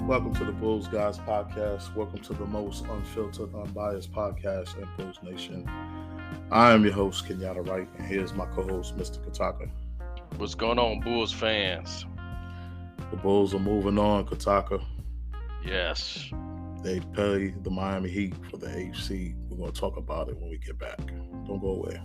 Welcome to the Bulls Guys podcast. Welcome to the most unfiltered, unbiased podcast in Bulls Nation. I am your host, Kenyatta Wright, and here's my co-host, Mr. Kataka. What's going on, Bulls fans? The Bulls are moving on, Kataka. Yes. They play the Miami Heat for the AFC. We're going to talk about it when we get back. Don't go away.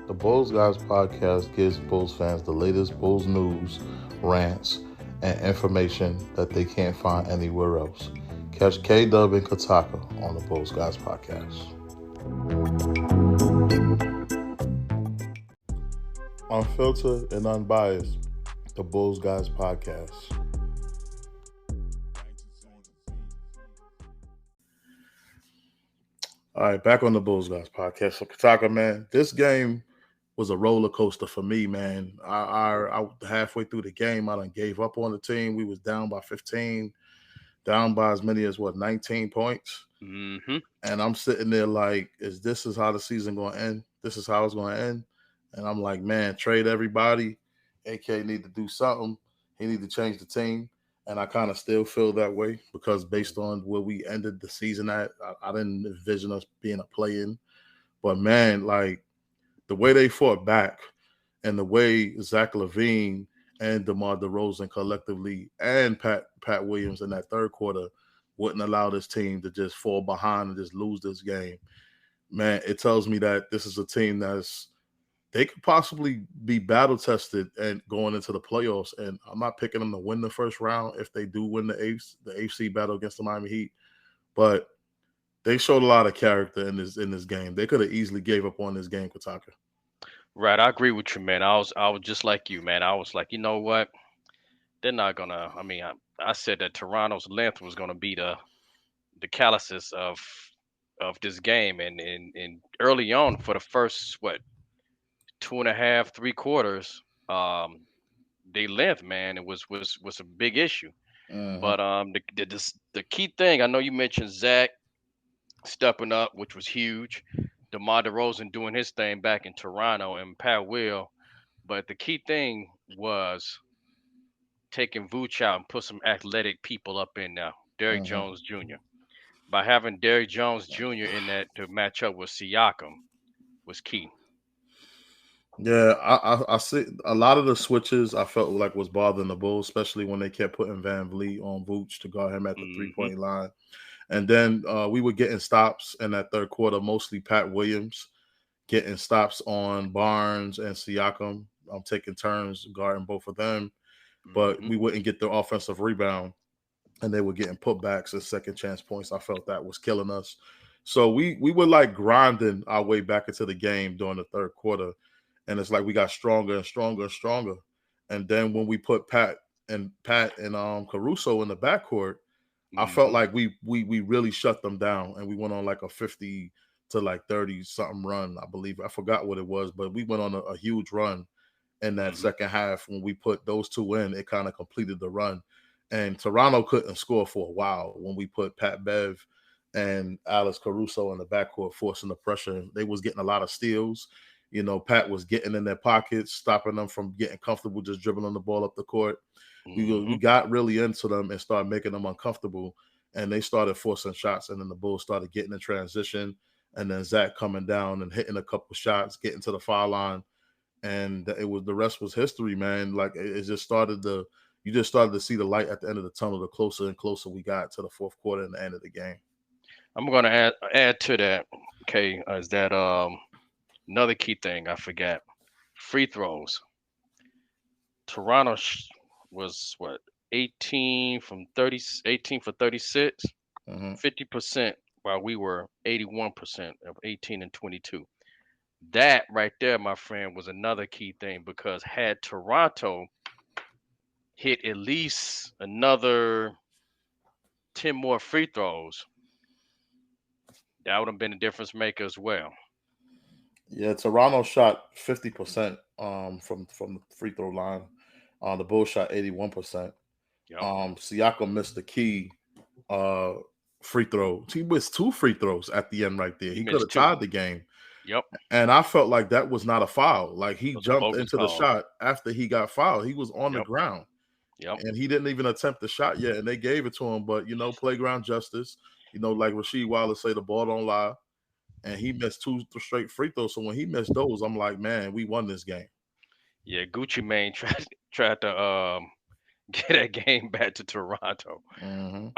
The Bulls Guys podcast gives Bulls fans the latest Bulls news, rants, and information that they can't find anywhere else. Catch K-Dub and Kataka on the Bulls Guys podcast. Unfiltered and unbiased, the Bulls Guys podcast. All right, back on the Bulls Guys podcast. So, Kataka, man, this game was a roller coaster for me, man. I halfway through the game, I done gave up on the team. We was down by 15, down by as many as 19 points. Mm-hmm. And I'm sitting there like, this is how the season going to end? This is how it's going to end? And I'm like, man, trade everybody. AK need to do something. He need to change the team. And I kind of still feel that way because based on where we ended the season at, I didn't envision us being a play-in. But, man, like, the way they fought back and the way Zachlavine and DeMar DeRozan collectively and Pat Williams in that third quarter wouldn't allow this team to just fall behind and just lose this game, man, it tells me that this is a team they could possibly be battle tested and going into the playoffs. And I'm not picking them to win the first round if they do win the AFC battle against the Miami Heat, but they showed a lot of character in this game. They could have easily gave up on this game, Kataka. Right, I agree with you, man. I was just like you, man. I was like, you know what? They're not gonna. I mean, I said that Toronto's length was gonna be the calluses of this game, and early on for the first 2.5, 3 quarters, they length, man, it was a big issue. Mm-hmm. But the key thing, I know you mentioned Zach stepping up, which was huge. DeMar DeRozan doing his thing back in Toronto, and Pat Will. But the key thing was taking Vooch out and put some athletic people up in there. Derrick Jones Jr. By having Derrick Jones Jr. in that to match up with Siakam was key. Yeah, I see a lot of the switches I felt like was bothering the Bulls, especially when they kept putting Van Vliet on Vooch to guard him at the three-point line. And then we were getting stops in that third quarter, mostly Pat Williams getting stops on Barnes and Siakam. I'm taking turns guarding both of them, but we wouldn't get the offensive rebound, and they were getting putbacks and second chance points. I felt that was killing us. So we were like grinding our way back into the game during the third quarter. And it's like we got stronger and stronger and stronger. And then when we put Pat and Caruso in the backcourt, I felt like we really shut them down, and we went on like a 50 to like 30 something run, I believe. I forgot what it was, but we went on a huge run in that second half. When we put those two in, it kind of completed the run. And Toronto couldn't score for a while when we put Pat Bev and Alex Caruso in the backcourt, forcing the pressure. They was getting a lot of steals. You know, Pat was getting in their pockets, stopping them from getting comfortable, just dribbling the ball up the court. We got really into them and started making them uncomfortable, and they started forcing shots, and then the Bulls started getting in transition, and then Zach coming down and hitting a couple shots, getting to the foul line, and the rest was history, man. Like it just started you just started to see the light at the end of the tunnel the closer and closer we got to the fourth quarter and the end of the game. I'm gonna add to that, okay, is that another key thing I forgot. Free throws. Toronto was 18 from 30, 18 for 36, 50%, while we were 81% of 18 and 22. That right there, my friend, was another key thing because had Toronto hit at least another 10 more free throws, that would have been a difference maker as well. Yeah, Toronto shot 50% from the free throw line. The Bulls shot 81%. Yep. Siakam missed the key free throw. He missed 2 free throws at the end right there. He could have tied the game. Yep. And I felt like that was not a foul. Like he Those are jumped bogus into the calls. shot after he got fouled. He was on the Yep. ground Yep. and he didn't even attempt the shot yet, and they gave it to him. But playground justice. Like Rasheed Wallace say, the ball don't lie, and he missed two straight free throws. So when he missed those, I'm like, man, we won this game. Yeah, Gucci Mane tried to get that game back to Toronto. Hmm.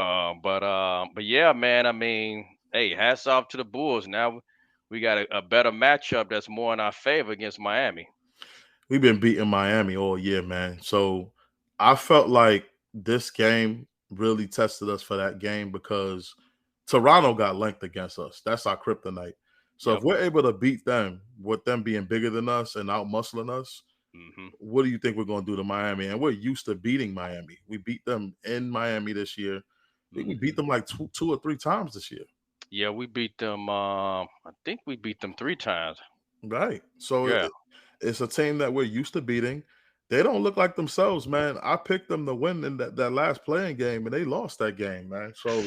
But yeah, man. I mean, hey, hats off to the Bulls. Now we got a better matchup that's more in our favor against Miami. We've been beating Miami all year, man. So I felt like this game really tested us for that game because Toronto got linked against us. That's our kryptonite. So if Yep. we're able to beat them with them being bigger than us and out muscling us, Hmm. what do you think we're going to do to Miami? And we're used to beating Miami. We beat them in Miami this year. I think we beat Hmm. them like two or three times this year. Yeah, we beat them. I think we beat them 3 times. Right. So Yeah. it's a team that we're used to beating. They don't look like themselves, man. I picked them to win in that last playing game, and they lost that game, man. So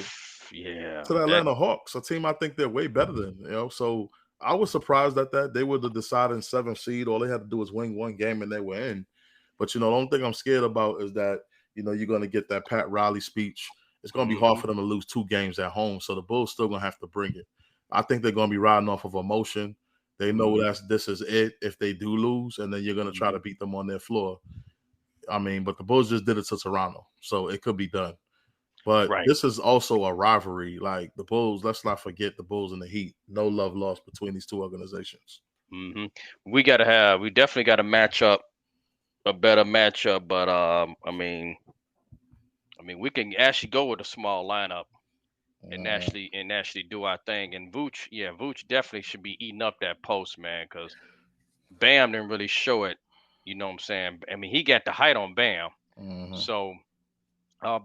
Yeah. to the That. Atlanta Hawks, a team I think they're way better than. So I was surprised at that. They were the deciding seventh seed. All they had to do was win one game, and they were in. But the only thing I'm scared about is that you're going to get that Pat Riley speech. It's going to be hard Hmm. for them to lose two games at home. So the Bulls still going to have to bring it. I think they're going to be riding off of emotion. They know Hmm. this is it if they do lose, and then you're going to try Hmm. to beat them on their floor. I mean, but the Bulls just did it to Toronto, so it could be done. But Right. this is also a rivalry. Like the Bulls, let's not forget the Bulls and the Heat. No love lost between these two organizations. Hmm. We definitely got to match up a better matchup. But I mean, we can actually go with a small lineup and Uh, actually do our thing. And Vooch, yeah, Vooch definitely should be eating up that post, man, because Bam didn't really show it. You know what I'm saying? I mean, he got the height on Bam, mhm. so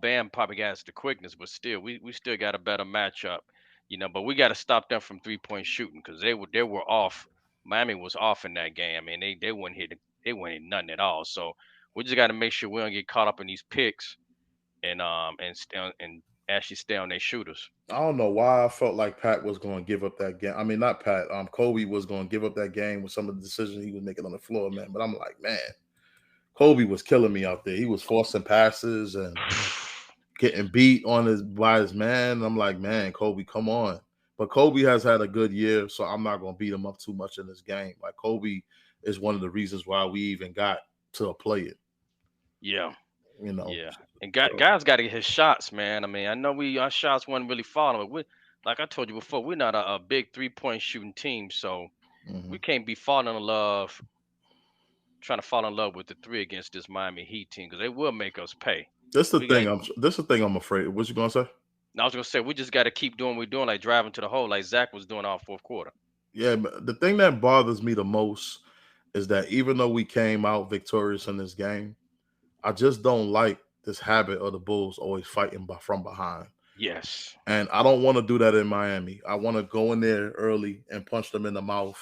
Bam probably got the quickness, but still, we still got a better matchup. But we got to stop them from 3-point shooting because they were off. Miami was off in that game. I mean, they weren't hitting nothing at all. So we just got to make sure we don't get caught up in these picks and actually stay on their shooters. I don't know why I felt like Pat was going to give up that game. I mean, not Pat. Kobe was going to give up that game with some of the decisions he was making on the floor, man. But I'm like, man, Kobe was killing me out there. He was forcing passes and getting beat on his by his man. I'm like, man, Kobe, come on. But Kobe has had a good year, so I'm not gonna beat him up too much in this game. Like Kobe is one of the reasons why we even got to play it. Yeah, You know. yeah. And So guys got to get his shots, man. I mean, I know our shots weren't really falling, but like I told you before, we're not a big 3-point shooting team, so we mhm. can't be trying to fall in love with the three against this Miami Heat team because they will make us pay. This the We got. thing. This the thing. I'm afraid. What you gonna say? I was gonna say we just got to keep doing what we're doing, like driving to the hole, like Zach was doing all fourth quarter. Yeah, but the thing that bothers me the most is that even though we came out victorious in this game, I just don't like this habit of the Bulls always fighting from behind. Yes. And I don't want to do that in Miami. I want to go in there early and punch them in the mouth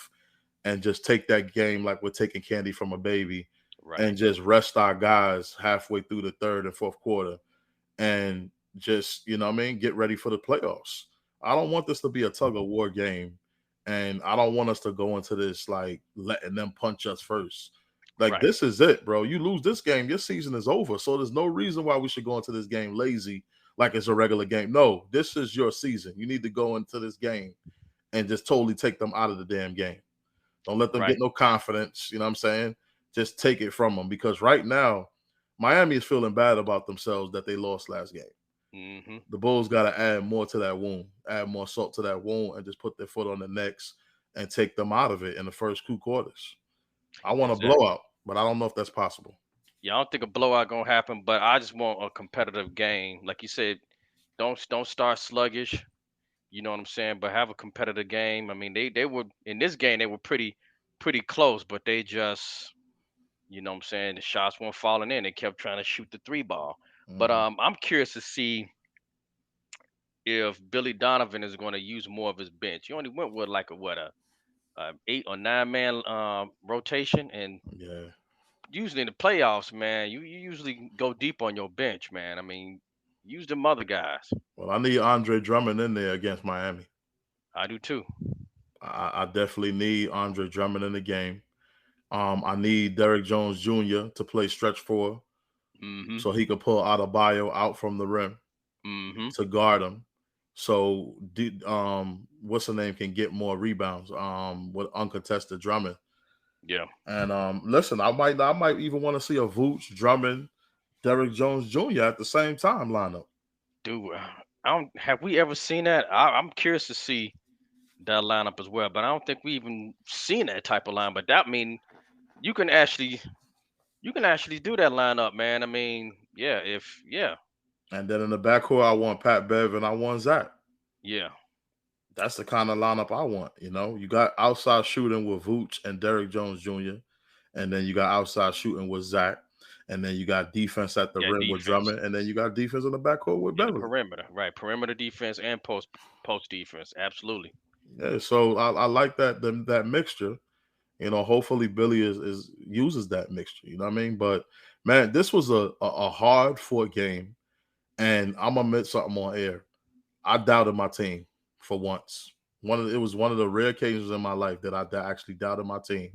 and just take that game like we're taking candy from a baby Right. and just rest our guys halfway through the third and fourth quarter and just, what I mean, get ready for the playoffs. I don't want this to be a tug of war game. And I don't want us to go into this like letting them punch us first. Like, Right. this is it, bro. You lose this game, your season is over. So there's no reason why we should go into this game lazy like it's a regular game. No, this is your season. You need to go into this game and just totally take them out of the damn game. Don't let them get Right. no confidence. You know what I'm saying? Just take it from them because right now, Miami is feeling bad about themselves that they lost last game. Hmm. The Bulls got to add more to that wound, add more salt to that wound, and just put their foot on the necks and take them out of it in the first two quarters. I want a Exactly. blowout, but I don't know if that's possible. Yeah, I don't think a blowout gonna happen, but I just want a competitive game. Like you said, don't start sluggish. You know what I'm saying? But have a competitive game. I mean, they were in this game. They were pretty close, but they just what I'm saying, the shots weren't falling in. They kept trying to shoot the three ball. But Mhm. I'm curious to see if Billy Donovan is going to use more of his bench. He only went with like a 8 or 9 man rotation, and Yeah. usually in the playoffs, man, you usually go deep on your bench, man. I mean, use them other guys. Well, I need Andre Drummond in there against Miami. I do too. I definitely need Andre Drummond in the game. I need Derrick Jones Jr. to play stretch four Mm-hmm. so he could pull Adebayo out from the rim Mm-hmm. to guard him. So what's the name can get more rebounds with uncontested Drummond. Yeah. And listen, I might even want to see a Vooch, Drummond, Derrick Jones Jr. at the same time lineup. Dude, I don't have we ever seen that? I'm curious to see that lineup as well, but I don't think we even seen that type of line. But that mean you can actually do that lineup, man. I mean, yeah, if yeah, And then in the backcourt, I want Pat Bev and I want Zach. yeah, That's the kind of lineup I want. You got outside shooting with Vooch and Derrick Jones Jr., and then you got outside shooting with Zach, and then you got defense at the yeah, rim with defense, Drummond, and then you got defense in the backcourt with yeah, the Beverly. perimeter, right? Perimeter defense and post defense, absolutely. Yeah, so I like that mixture. Hopefully Billy is uses that mixture. You know what I mean? But man, this was a hard fought game, and I'm gonna admit something on air. I doubted my team for once. It was one of the rare occasions in my life that I actually doubted my team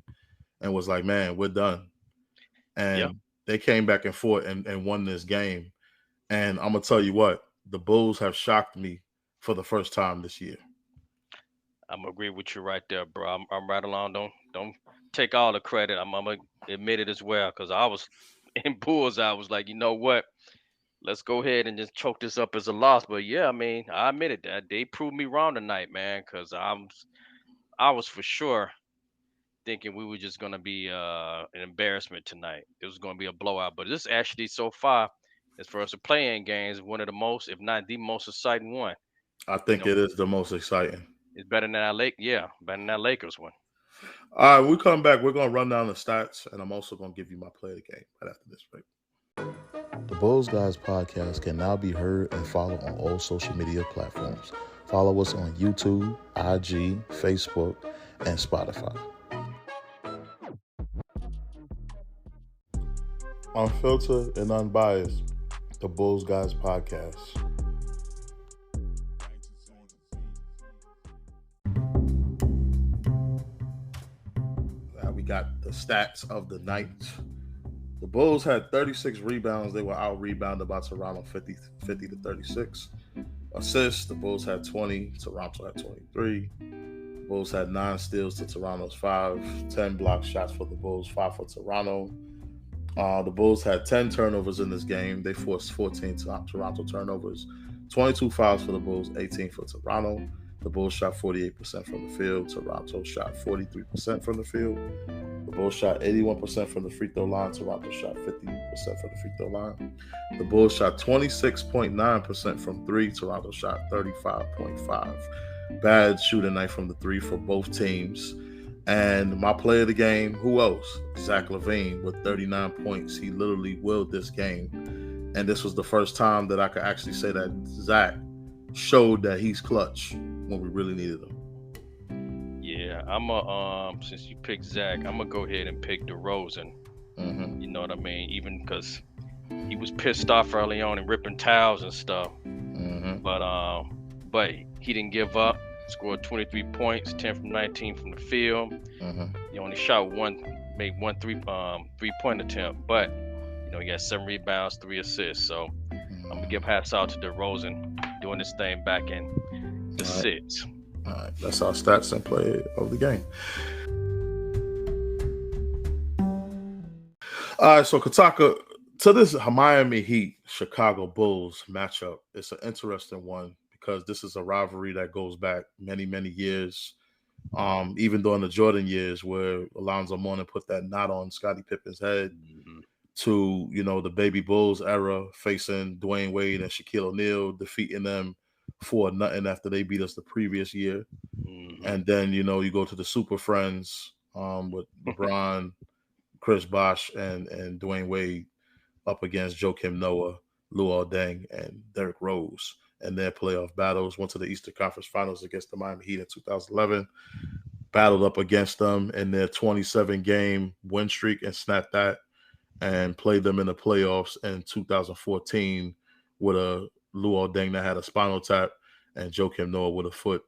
and was like, man, we're done. Yeah, And they came back and forth and won this game. And I'm gonna tell you what, the Bulls have shocked me for the first time this year. I'm agree with you right there, bro. I'm right along. Don't take all the credit. I'm gonna admit it as well, because I was in Bulls. I was like, you know what? Let's go ahead and just choke this up as a loss. But yeah, I mean, I admit it that they proved me wrong tonight, man. Because I was for sure thinking we were just gonna be an embarrassment tonight. It was gonna be a blowout. But this actually so far, as far as the playing games, one of the most, if not the most exciting one. I You think know, it is the most exciting. it's better than that better than that Lakers one. All right, we come back. We're gonna run down the stats, and I'm also gonna give you my play of the game right after this break. The Bulls Guys podcast can now be heard and followed on all social media platforms. Follow us on YouTube, IG, Facebook, and Spotify. Unfiltered and unbiased, the Bulls Guys podcast. Now we got the stats of the night. The Bulls had 36 rebounds. They were out rebounded by Toronto 50 to 36. Assists, the Bulls had 20. Toronto had 23. The Bulls had 9 steals to Toronto's 5. 10 block shots for the Bulls, 5 for Toronto. The Bulls had 10 turnovers in this game. They forced 14 Toronto turnovers. 22 fouls for the Bulls, 18 for Toronto. The Bulls shot 48% from the field. Toronto shot 43% from the field. The Bulls shot 81% from the free throw line. Toronto shot 50% from the free throw line. The Bulls shot 26.9% from 3. Toronto shot 35.5. Bad shooting night from the 3 for both teams. And my player of the game, who else? Zachlavine with 39 points. He literally willed this game. And this was the first time that I could actually say that Zach showed that he's clutch when we really needed him. Yeah, since you picked Zach, I'm gonna go ahead and pick DeRozan. Mm-hmm. You know what I mean? Even because he was pissed off early on and ripping towels and stuff. Mm-hmm. But he didn't give up. Scored 23 points, 10 from 19 from the field. Mm-hmm. He only made one three-point attempt, but he got 7 rebounds, 3 assists. So I'm gonna give hats out to DeRozan doing this thing back in the 6. All right, that's our stats and play of the game. All right, so Kataka, to this Miami Heat Chicago Bulls matchup, it's an interesting one because this is a rivalry that goes back many, many years. Even during the Jordan years where Alonzo Mourning put that knot on Scottie Pippen's head, to the Baby Bulls era, facing Dwayne Wade and Shaquille O'Neal, defeating them 4-0 after they beat us the previous year. And then you go to the Super Friends with LeBron, Chris Bosh, and Dwayne Wade up against Joakim Noah, Luol Deng, and Derrick Rose. And their playoff battles, went to the Eastern Conference Finals against the Miami Heat in 2011, battled up against them in their 27-game win streak and snapped that, and played them in the playoffs in 2014 with a Luol Deng that had a spinal tap and Joakim Noah with a foot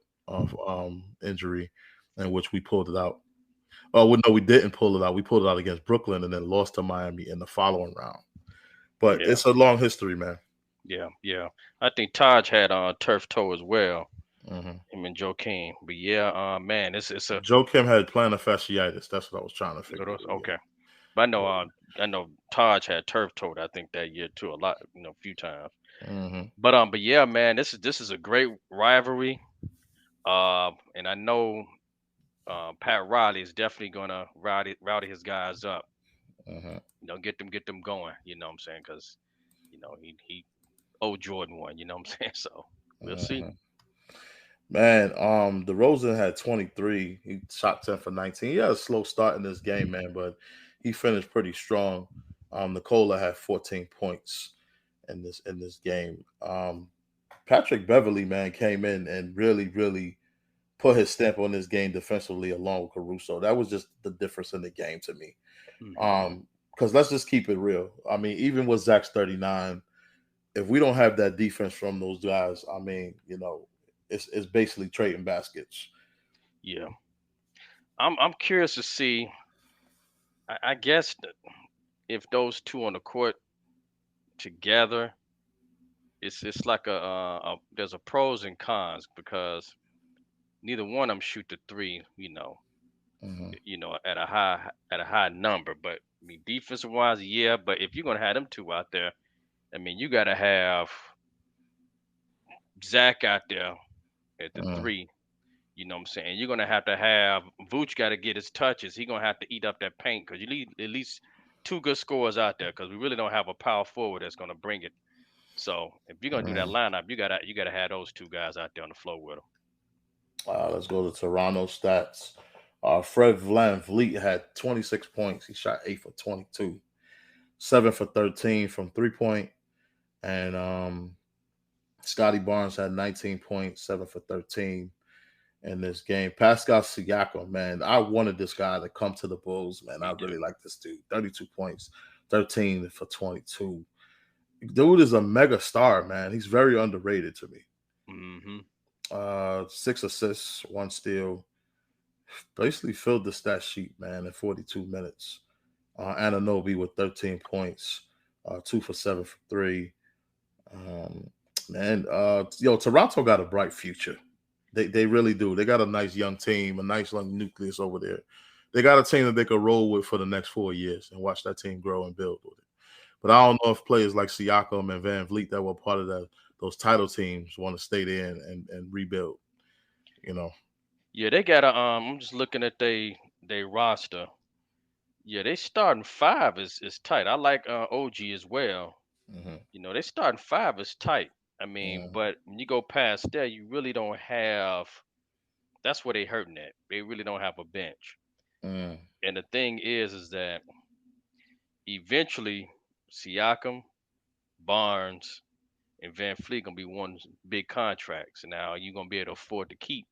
injury. in which we pulled it out. Oh, well, no, we didn't pull it out. We pulled it out against Brooklyn and then lost to Miami in the following round. But Yeah, it's a long history, man. yeah, yeah. I think Taj had turf toe as well. Hmm. Him and Joe King. But yeah, man, it's a Joe Kim had plantar fasciitis. That's what I was trying to figure out. Yeah. okay. But Yeah. I know Taj had turf toe. I think that year too a lot, a few times. Hmm. But yeah, man, this is a great rivalry. And I know Pat Riley is definitely gonna rowdy his guys up. Hmm. Get them going. You know what I'm saying? Because he old Jordan one. You know what I'm saying? So we'll see. Hmm. Man, DeRozan had 23. He shot 10 for 19. He had a slow start in this game, man, but he finished pretty strong. Nicola had 14 points in this game. Patrick Beverly, man, came in and really, really put his stamp on this game defensively along with Caruso. That was just the difference in the game to me. Hmm. Because let's just keep it real. I mean, even with Zach's 39, if we don't have that defense from those guys, I mean, it's basically trading baskets. Yeah, I'm curious to see. I guess that if those two on the court together, it's like there's a pros and cons because neither one of them shoot the three. Hmm. At a high number. But I mean, defensive wise, yeah. But if you're gonna have them two out there, I mean, you gotta have Zach out there at the Hmm. three. You know what I'm saying? You're gonna have to have Vooch got to get his touches. He's gonna have to eat up that paint because you need at least two good scorers out there because we really don't have a power forward that's gonna bring it. So if you're gonna do that Hmm. lineup, you gotta have those two guys out there on the floor with them. Let's go to Toronto stats. Fred Van Vliet had 26 points. He shot 8 for 22, 7 for 13 from 3 point. And Scotty Barnes had 19 points, 7 for 13 in this game. Pascal Siakam, man, I wanted this guy to come to the Bulls, man. I Me too. really like this dude. 32 points, 13 for 22. Dude is a mega star, man. He's very underrated to me. Hmm. 6 assists, 1 steal. Basically filled the stat sheet, man, in 42 minutes. Ananobi with 13 points, 2 for 7 for 3. Um, man, Toronto got a bright future. They really do. They got a nice young team, a nice young nucleus over there. They got a team that they could roll with for the next 4 years and watch that team grow and build with it. But I don't know if players like Siakam and Van Vliet that were part of those title teams want to stay there and rebuild. You know. Yeah, they got a. I'm just looking at they roster. Yeah, they starting five is tight. I like OG as well. Hmm. They starting five is tight. I mean, Hmm. but when you go past that, you really don't have. That's where they hurting at. They really don't have a bench. Hmm. And the thing is that eventually Siakam, Barnes, and Van Fleet gonna be one big contracts. Now you're gonna be able to afford to keep.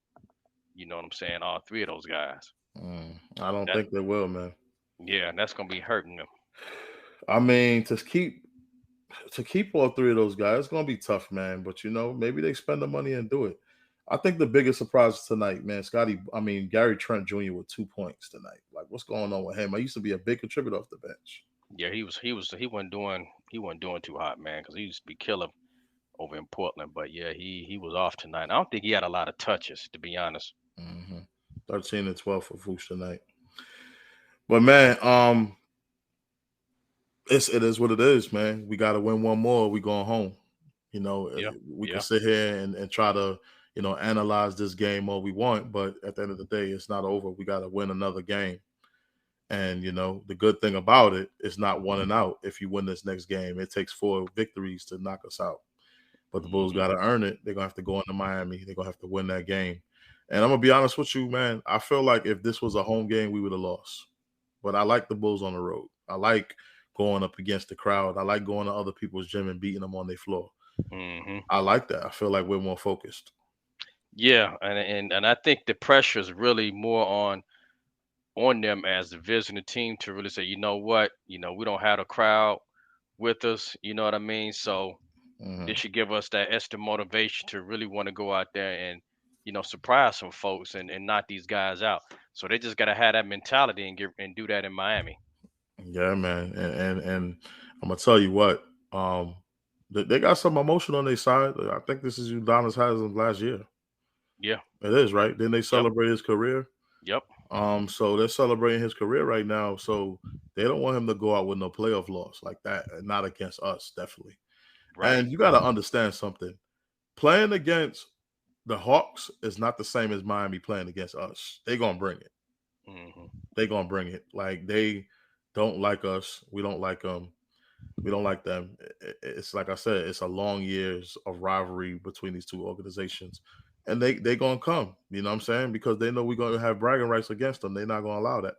You know what I'm saying? All three of those guys. I don't That think they will, man. Yeah, and that's gonna be hurting them. I mean, to keep all three of those guys, it's gonna be tough, man. But maybe they spend the money and do it. I think the biggest surprise tonight, man, Gary Trent Jr. with 2 points tonight. Like, what's going on with him? I used to be a big contributor off the bench. Yeah, he wasn't doing too hot, man, because he used to be killing over in Portland. But yeah, he was off tonight. I don't think he had a lot of touches, to be honest. Hmm. 13 and 12 for Vooch tonight. But man, it is what it is, man. We got to win one more. We going home. Yeah, We can yeah. sit here and try to analyze this game all we want, but at the end of the day, it's not over. We got to win another game. And the good thing about it is not one and out. If you win this next game, it takes 4 victories to knock us out. But the Bulls Hmm. got to earn it. They're gonna have to go into Miami. They're gonna have to win that game. And I'm gonna be honest with you, man. I feel like if this was a home game, we would have lost. But I like the Bulls on the road. I like going up against the crowd. I like going to other people's gym and beating them on their floor. Hmm. I like that. I feel like we're more focused. Yeah, and I think the pressure is really more on them as the visiting team to really say, you know what, we don't have a crowd with us. You know what I mean? So Hmm. this should give us that extra motivation to really want to go out there and surprise some folks and knock these guys out. So they just gotta have that mentality and do that in Miami. Yeah, man, and I'm gonna tell you what, um, they got some emotion on their side. I think this is Udonis Haslam last year. Yeah. It is right. Then they Yep. celebrate his career. Yep. So they're celebrating his career right now. So they don't want him to go out with no playoff loss like that, and not against us, definitely. Right. And you got to understand something. Playing against the Hawks is not the same as Miami playing against us. They gonna bring it. Hmm. They gonna bring it. Like they don't like us. We don't like them. We don't like them. It's like I said. It's a long years of rivalry between these two organizations, and they gonna come. You know what I'm saying? Because they know we're gonna have bragging rights against them. They're not gonna allow that.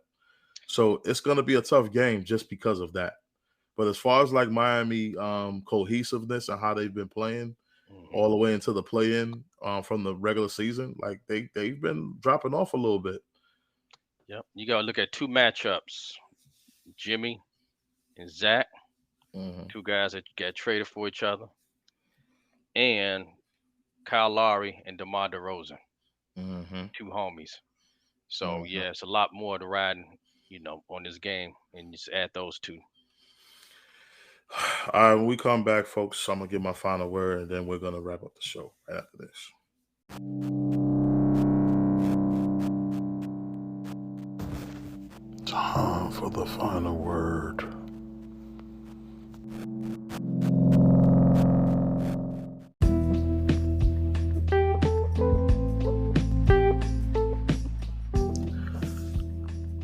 So it's gonna be a tough game just because of that. But as far as like Miami cohesiveness and how they've been playing Hmm. all the way into the play-in from the regular season, like they've been dropping off a little bit. Yep. You gotta look at two matchups: Jimmy and Zach, Hmm. two guys that got traded for each other, and Kyle Lowry and DeMar DeRozan, Hmm. two homies. So Hmm. yeah, it's a lot more to ride, on this game, and just add those two. All right, when we come back, folks, I'm gonna give my final word, and then we're gonna wrap up the show right after this. Time for the final word.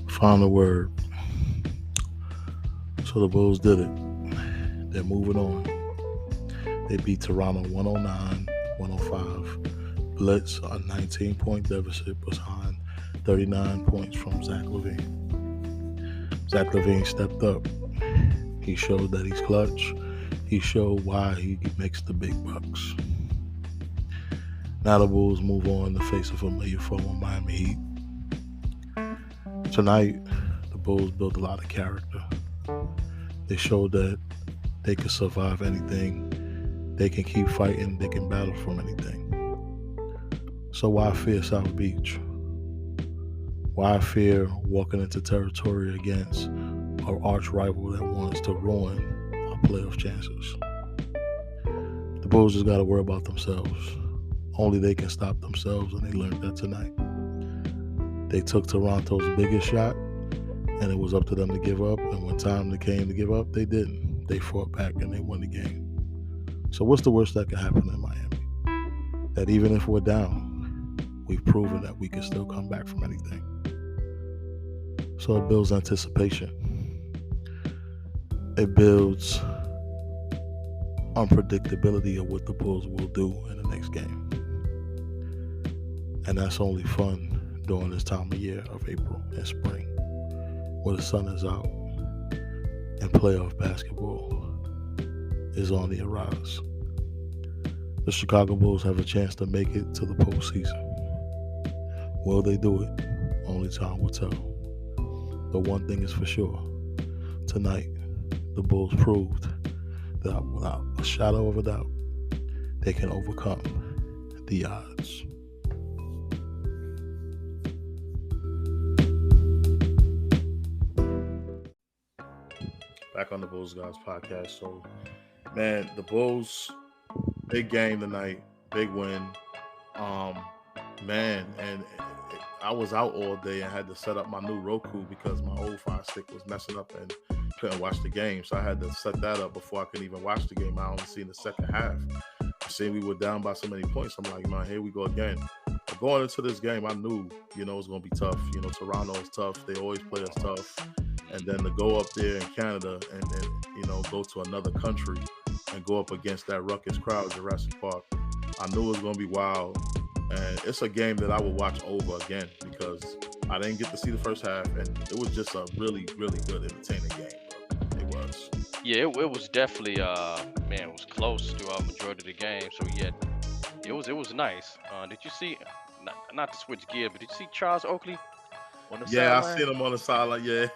Final word. So the Bulls did it. They're moving on. They beat Toronto 109-105. Blitz, a 19-point deficit behind 39 points from Zachlavine. Zachlavine stepped up. He showed that he's clutch. He showed why he makes the big bucks. Now the Bulls move on to face a familiar foe in Miami Heat. Tonight, the Bulls built a lot of character. They showed that they can survive anything. They can keep fighting. They can battle from anything. So why fear South Beach? Why fear walking into territory against our arch rival that wants to ruin our playoff chances? The Bulls just got to worry about themselves. Only they can stop themselves, and they learned that tonight. They took Toronto's biggest shot, and it was up to them to give up. And when time came to give up, they didn't. They fought back, and they won the game. So what's the worst that could happen in Miami? That even if we're down, we've proven that we can still come back from anything. So it builds anticipation. It builds unpredictability of what the Bulls will do in the next game. And that's only fun during this time of year of April and spring, where the sun is out and playoff basketball is on the rise. The Chicago Bulls have a chance to make it to the postseason. Will they do it? Only time will tell. But one thing is for sure. Tonight, the Bulls proved that without a shadow of a doubt, they can overcome the odds. Back on the Bulls Guys podcast. So, man, the Bulls, big game tonight, big win. Um, man, and I was out all day and had to set up my new Roku because my old Fire Stick was messing up and couldn't watch the game. So I had to set that up before I could even watch the game. I only seen the second half. Seeing we were down by so many points, I'm like, man, here we go again. But going into this game, I knew, it was going to be tough. Toronto is tough. They always play us tough. And then to go up there in Canada and go to another country and go up against that ruckus crowd, Jurassic Park, I knew it was going to be wild. And it's a game that I will watch over again because I didn't get to see the first half, and it was just a really, really good, entertaining game. Bro. It was. Yeah, it was definitely man, it was close throughout majority of the game. So yeah, it was nice. Did you see? Not to switch gear, but did you see Charles Oakley on the Yeah, I sideline seen him on the sideline. Yeah.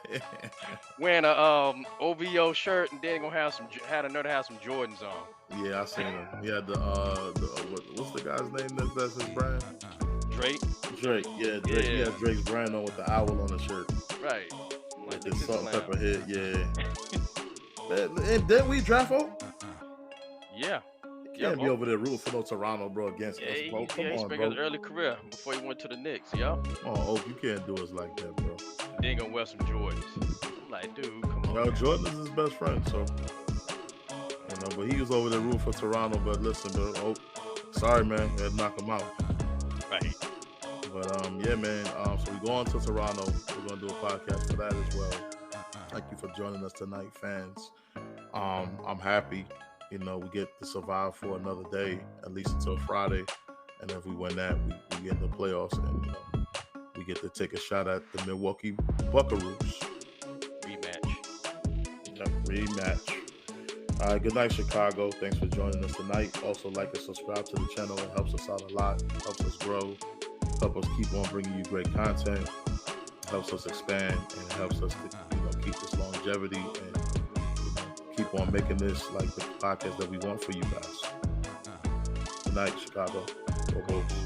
wearing a OVO shirt and then gonna have some Jordans on? Yeah, I seen him. He had what's the guy's name that's his brand? Drake. Drake, yeah, Drake. He had Drake's brand on with the owl on the shirt. Right. With the salt and pepper hit, yeah. And then we draft him? Yeah. Can't be over there rooting for no Toronto, bro, against us, bro. Come He on, spent bro. his early career before he went to the Knicks. Yup. Come on, Oak, you can't do us like that, bro. Then gonna wear some Jordans. I'm like, dude, come on. Well, Jordan is his best friend, so but he was over there rooting for Toronto. But listen, bro, sorry, man, we had to knock him out. Right. But yeah, man. So we go on to Toronto. We're gonna do a podcast for that as well. Thank you for joining us tonight, fans. I'm happy. We get to survive for another day, at least until Friday. And if we win that, we get in the playoffs, and we get to take a shot at the Milwaukee Buckaroos. Rematch. All right, good night, Chicago. Thanks for joining us tonight. Also, like and subscribe to the channel. It helps us out a lot. Helps us grow. Help us keep on bringing you great content. Helps us expand, and it helps us to keep this longevity and keep on making this like the podcast that we want for you guys. Good night, Chicago. Go Bulls.